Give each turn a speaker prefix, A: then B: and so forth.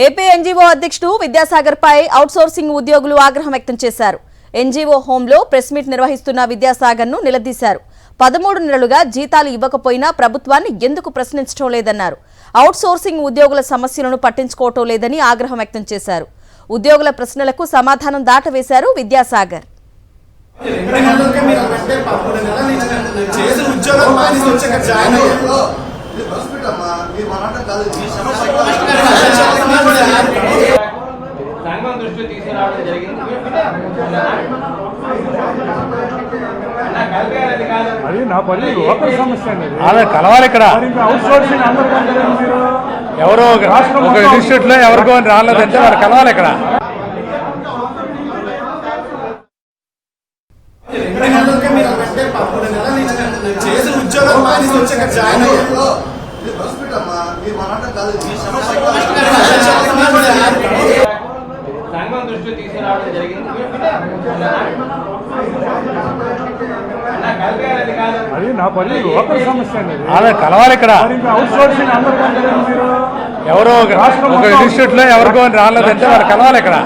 A: AP NGO అధ్యక్షుడు విద్యాసాగర్ పై outsourcing ఉద్యోగులు ఆగ్రహం వ్యక్తం చేశారు. ఎన్జీఓ హోంలో ప్రెస్ మీట్ నిర్వహిస్తున్న విద్యాసాగర్ ను నిలదీశారు. 13 నెలలుగా జీతాలు ఇవ్వకపోయినా ప్రభుత్వాన్ని ఎందుకు ప్రశ్నించడం లేదన్నారు. అవుట్సోర్సింగ్ ఉద్యోగుల సమస్యలను పట్టించుకోవటం లేదని ఆగ్రహం వ్యక్తం చేశారు. ఉద్యోగుల ప్రశ్నలకు సమాధానం దాటవేశారు విద్యాసాగర్.
B: సంఘం దృష్టి తీసుకురావడం జరిగింది.
C: అది నా పని లోకల్ సమస్య
D: అదే కలవాలి ఇక్కడ.
C: అవుట్సోర్సింగ్
D: ఎవరో ఒక ఇన్స్టిట్యూట్ లో ఎవరికో రాలేదంటే వారు కలవాలి ఇక్కడ.
B: సంఘం దృష్టి తీసుకురావడం జరిగింది.
C: అది నా పని లోకల్ సమస్య
D: అదే కలవాలి ఇక్కడ.
C: అవుట్సోర్సింగ్
D: ఎవరో ఒక ఇన్స్టిట్యూట్ లో ఎవరికో రాలేదంటే వారు కలవాలి ఇక్కడ.